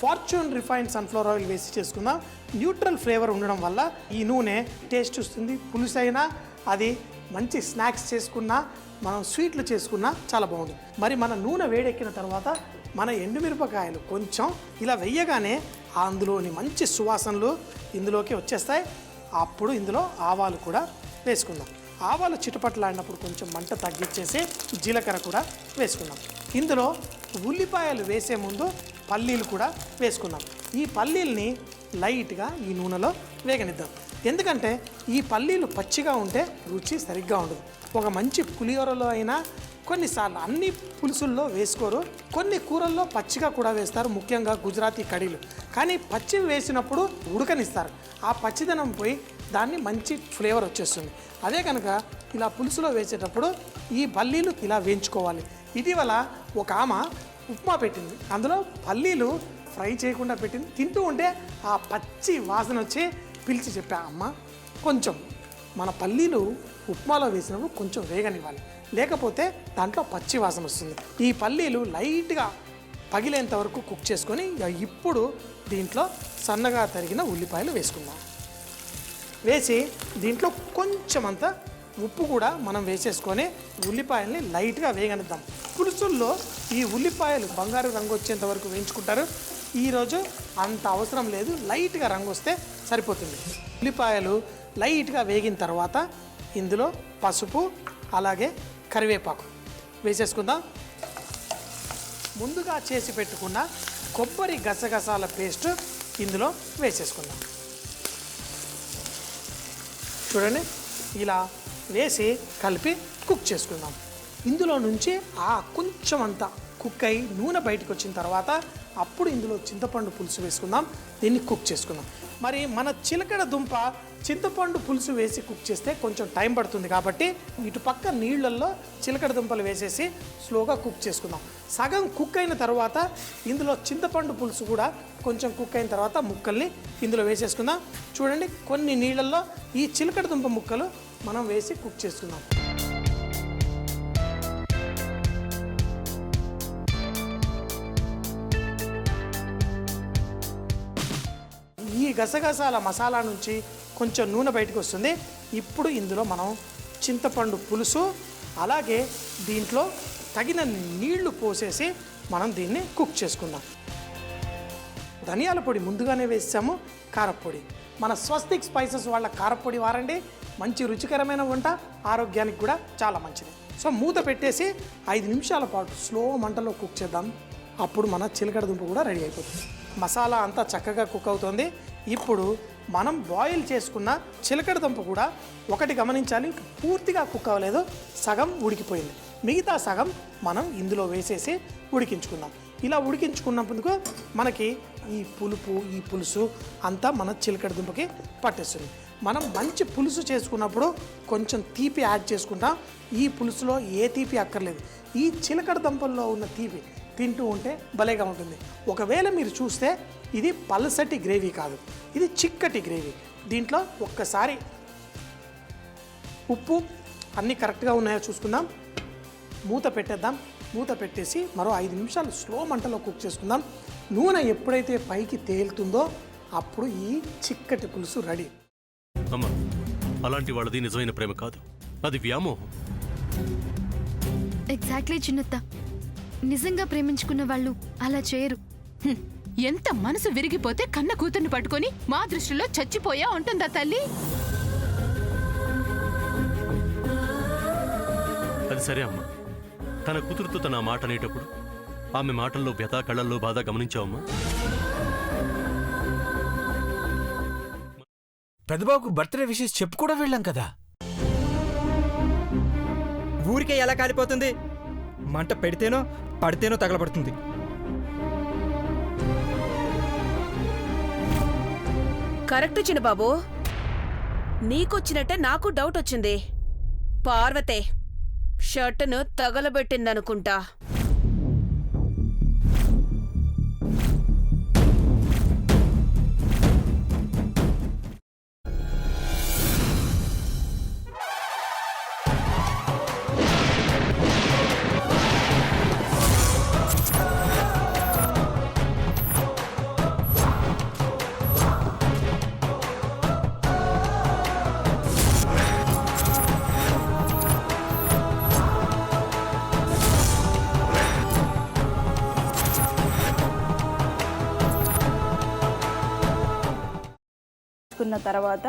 Fortune refined sunflower oil వేసి చేసుకుందాం. Neutral flavour ఉండడం వల్ల ఈ నూనె టేస్ట్ వస్తుంది. పులుసైనా అది మంచి స్నాక్స్ చేసుకున్నా మనం స్వీట్లు చేసుకున్నా చాలా బాగుంటుంది. మరి మన నూనె వేడెక్కిన తర్వాత మన ఎండుమిరపకాయలు కొంచెం ఇలా వెయ్యగానే అందులోని మంచి సువాసనలు ఇందులోకి వచ్చేస్తాయి. అప్పుడు ఇందులో ఆవాలు కూడా వేసుకుందాం. ఆవాలు చిటపట్లాడినప్పుడు కొంచెం మంట తగ్గించేసి జీలకర్ర కూడా వేసుకుందాం. ఇందులో ఉల్లిపాయలు వేసే ముందు పల్లీలు కూడా వేసుకుందాం. ఈ పల్లీల్ని లైట్గా ఈ నూనెలో వేగనిద్దాం. ఎందుకంటే ఈ పల్లీలు పచ్చిగా ఉంటే రుచి సరిగ్గా ఉండదు. ఒక మంచి పులిహోరలో అయినా కొన్నిసార్లు అన్ని పులుసుల్లో వేసుకోరు, కొన్ని కూరల్లో పచ్చిగా కూడా వేస్తారు, ముఖ్యంగా గుజరాతీ కడీలు. కానీ పచ్చి వేసినప్పుడు ఉడకనిస్తారు. ఆ పచ్చిదనం పోయి దాన్ని మంచి ఫ్లేవర్ వచ్చేస్తుంది. అదే కనుక ఇలా పులుసులో వేసేటప్పుడు ఈ పల్లీలు ఇలా వేయించుకోవాలి. ఇటీవల ఒక ఆమె ఉప్మా పెట్టింది, అందులో పల్లీలు ఫ్రై చేయకుండా పెట్టింది. తింటూ ఉంటే ఆ పచ్చి వాసన వచ్చి పిలిచి చెప్పా, అమ్మ కొంచెం మన పల్లీలు ఉప్మాలో వేసినప్పుడు కొంచెం వేగనివ్వాలి, లేకపోతే దాంట్లో పచ్చి వాసన వస్తుంది. ఈ పల్లీలు లైట్గా పగిలేంత వరకు కుక్ చేసుకొని ఇప్పుడు దీంట్లో సన్నగా తరిగిన ఉల్లిపాయలు వేసుకుందాం. వేసి దీంట్లో కొంచెం అంత ఉప్పు కూడా మనం వేసేసుకొని ఉల్లిపాయల్ని లైట్గా వేగనిద్దాం. పులుసుల్లో ఈ ఉల్లిపాయలు బంగారు రంగు వచ్చేంత వరకు వేయించుకుంటారు. ఈరోజు అంత అవసరం లేదు, లైట్గా రంగు వస్తే సరిపోతుంది. ఉల్లిపాయలు లైట్గా వేగిన తర్వాత ఇందులో పసుపు అలాగే కరివేపాకు వేసేసుకుందాం. ముందుగా చేసి పెట్టుకున్న కొబ్బరి గసగసాల పేస్ట్ ఇందులో వేసేసుకుందాం. చూడండి, ఇలా వేసి కలిపి కుక్ చేసుకుందాం. ఇందులో నుంచి కొంచెం అంతా కుక్ అయి నూనె బయటకు వచ్చిన తర్వాత అప్పుడు ఇందులో చింతపండు పులుసు వేసుకుందాం. దీన్ని కుక్ చేసుకుందాం. మరి మన చిలకడ దుంప చింతపండు పులుసు వేసి కుక్ చేస్తే కొంచెం టైం పడుతుంది కాబట్టి ఇటు పక్క నీళ్ళల్లో చిలకడ దుంపలు వేసేసి స్లోగా కుక్ చేసుకుందాం. సగం కుక్ అయిన తర్వాత ఇందులో చింతపండు పులుసు కూడా కొంచెం కుక్ అయిన తర్వాత ముక్కల్ని ఇందులో వేసేసుకుందాం. చూడండి, కొన్ని నీళ్ళల్లో ఈ చిలకడ దుంప ముక్కలు మనం వేసి కుక్ చేసుకుందాం. ఈ గసగసాల మసాలా నుంచి కొంచెం నూనె బయటకు వస్తుంది. ఇప్పుడు ఇందులో మనం చింతపండు పులుసు అలాగే దీంట్లో తగిన నీళ్లు పోసేసి మనం దీన్ని కుక్ చేసుకుందాం. ధనియాల పొడి ముందుగానే వేసాము, కారపొడి మన స్వస్తిక్ స్పైసెస్ వాళ్ళ కారపొడి వారండి. మంచి రుచికరమైన వంట, ఆరోగ్యానికి కూడా చాలా మంచిది. సో మూత పెట్టేసి 5 నిమిషాల పాటు స్లో మంటలో కుక్ చేద్దాం. అప్పుడు మన చిలకడ దుంప కూడా రెడీ అయిపోతుంది. మసాలా అంతా చక్కగా కుక్ అవుతుంది. ఇప్పుడు మనం బాయిల్ చేసుకున్న చిలకడ దుంప కూడా ఒకటి గమనించాలి, పూర్తిగా కుక్ అవ్వలేదు, సగం ఉడికిపోయింది. మిగతా సగం మనం ఇందులో వేసేసి ఉడికించుకుందాం. ఇలా ఉడికించుకున్నప్పుడు మనకి ఈ పులుపు ఈ పులుసు అంతా మన చిలకడ దుంపకి పట్టేస్తుంది. మనం మంచి పులుసు చేసుకున్నప్పుడు కొంచెం తీపి యాడ్ చేసుకుంటాం. ఈ పులుసులో ఏ తీపి అక్కర్లేదు. ఈ చిలకడ దుంపల్లో ఉన్న తీపి తింటూ ఉంటే భలేగా ఉంటుంది. ఒకవేళ మీరు చూస్తే ఇది పల్సటి గ్రేవీ కాదు, ఇది చిక్కటి గ్రేవీ. దీంట్లో ఒక్కసారి ఉప్పు అన్నీ కరెక్ట్గా ఉన్నాయో చూసుకుందాం. మూత పెట్టేద్దాం. మూత పెట్టేసి మరో 5 నిమిషాలు స్లో మంటలో కుక్ చేసుకుందాం. నూనె ఎప్పుడైతే పైకి తేలుతుందో అప్పుడు ఈ చిక్కటి పులుసు రెడీ. అమ్మ, అలాంటి వాళ్ళది నిజమైన ప్రేమ కాదు, అది వ్యామోహం. ఎగ్జాక్ట్లీ చిన్నత్త, నిజంగా ప్రేమించుకున్న వాళ్ళు అలా చేయరు. ఎంత మనసు విరిగిపోతే కన్న కూతుర్ని పట్టుకొని మా దృష్టిలో చచ్చిపోయా ఉంటుందా తల్లి? అది సరే అమ్మా, తన కూతురుతో తన మాట అనేటప్పుడు ఆమె మాటల్లో వ్యథ, కళ్ళల్లో బాధ గమనించావమ్మా? పెద్దబాబుకు బర్త్డే విషెస్ చెప్పు కూడా వెళ్ళాం కదా. ఊరికే ఎలా కాలిపోతుంది? మంట పెడితేనో పడితేనో తగలబడుతుంది. కరెక్ట్ చిన్నబాబు, నీకొచ్చినట్టే నాకు డౌట్ వచ్చింది. పార్వతే షర్టును తగలబెట్టిందనుకుంటా. కాల్చుకున్న తర్వాత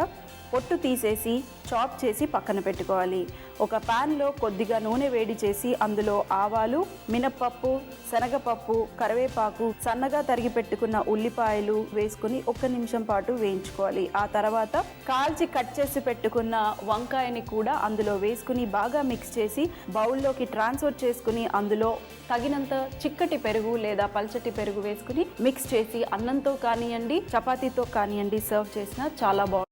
పొట్టు తీసేసి చాప్ చేసి పక్కన పెట్టుకోవాలి. ఒక ప్యాన్లో కొద్దిగా నూనె వేడి చేసి అందులో ఆవాలు, మినప్పప్పు, శనగపప్పు, కరివేపాకు, సన్నగా తరిగి పెట్టుకున్న ఉల్లిపాయలు వేసుకుని 1 నిమిషం పాటు వేయించుకోవాలి. ఆ తర్వాత కాల్చి కట్ చేసి పెట్టుకున్న వంకాయని కూడా అందులో వేసుకుని బాగా మిక్స్ చేసి బౌల్లోకి ట్రాన్స్ఫర్ చేసుకుని అందులో తగినంత చిక్కటి పెరుగు లేదా పల్చటి పెరుగు వేసుకుని మిక్స్ చేసి అన్నంతో కానివ్వండి, చపాతీతో కానివ్వండి సర్వ్ చేసినా చాలా బాగుంటుంది.